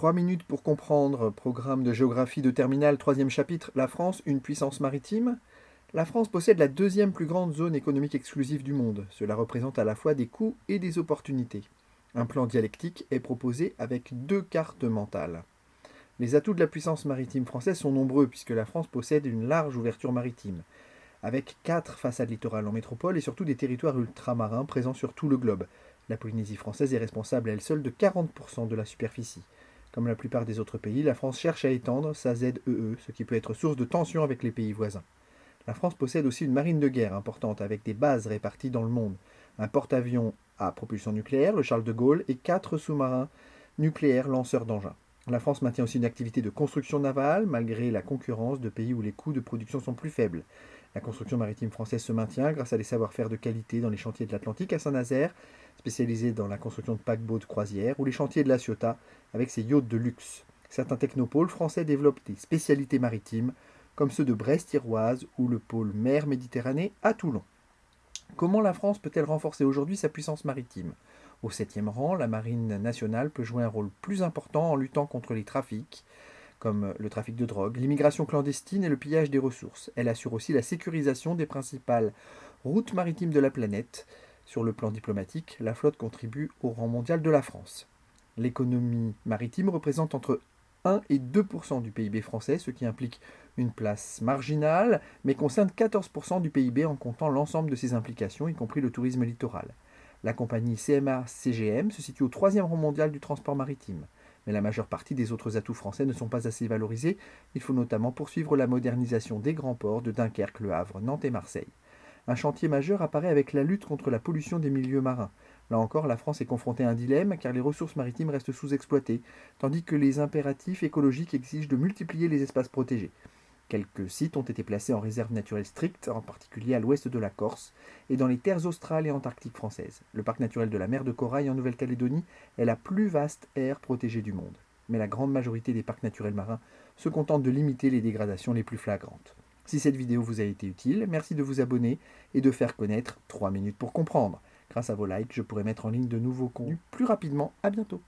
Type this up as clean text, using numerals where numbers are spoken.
3 minutes pour comprendre, programme de géographie de terminale, troisième chapitre, la France, une puissance maritime. La France possède la deuxième plus grande zone économique exclusive du monde. Cela représente à la fois des coûts et des opportunités. Un plan dialectique est proposé avec deux cartes mentales. Les atouts de la puissance maritime française sont nombreux puisque la France possède une large ouverture maritime, avec 4 façades littorales en métropole et surtout des territoires ultramarins présents sur tout le globe. La Polynésie française est responsable à elle seule de 40% de la superficie. Comme la plupart des autres pays, la France cherche à étendre sa ZEE, ce qui peut être source de tensions avec les pays voisins. La France possède aussi une marine de guerre importante avec des bases réparties dans le monde, un porte-avions à propulsion nucléaire, le Charles de Gaulle, et 4 sous-marins nucléaires lanceurs d'engins. La France maintient aussi une activité de construction navale, malgré la concurrence de pays où les coûts de production sont plus faibles. La construction maritime française se maintient grâce à des savoir-faire de qualité dans les chantiers de l'Atlantique à Saint-Nazaire, spécialisés dans la construction de paquebots de croisière, ou les chantiers de la Ciotat, avec ses yachts de luxe. Certains technopoles français développent des spécialités maritimes, comme ceux de Brest-Iroise ou le pôle mer Méditerranée à Toulon. Comment la France peut-elle renforcer aujourd'hui sa puissance maritime ? Au 7e rang, la marine nationale peut jouer un rôle plus important en luttant contre les trafics, comme le trafic de drogue, l'immigration clandestine et le pillage des ressources. Elle assure aussi la sécurisation des principales routes maritimes de la planète. Sur le plan diplomatique, la flotte contribue au rang mondial de la France. L'économie maritime représente entre 1 et 2% du PIB français, ce qui implique une place marginale, mais concerne 14% du PIB en comptant l'ensemble de ses implications, y compris le tourisme littoral. La compagnie CMA-CGM se situe au 3e rang mondial du transport maritime. Mais la majeure partie des autres atouts français ne sont pas assez valorisés. Il faut notamment poursuivre la modernisation des grands ports de Dunkerque, Le Havre, Nantes et Marseille. Un chantier majeur apparaît avec la lutte contre la pollution des milieux marins. Là encore, la France est confrontée à un dilemme car les ressources maritimes restent sous-exploitées, tandis que les impératifs écologiques exigent de multiplier les espaces protégés. Quelques sites ont été placés en réserve naturelle stricte, en particulier à l'ouest de la Corse et dans les terres australes et antarctiques françaises. Le parc naturel de la mer de Corail en Nouvelle-Calédonie est la plus vaste aire protégée du monde. Mais la grande majorité des parcs naturels marins se contentent de limiter les dégradations les plus flagrantes. Si cette vidéo vous a été utile, merci de vous abonner et de faire connaître 3 minutes pour comprendre. Grâce à vos likes, je pourrai mettre en ligne de nouveaux contenus plus rapidement. À bientôt.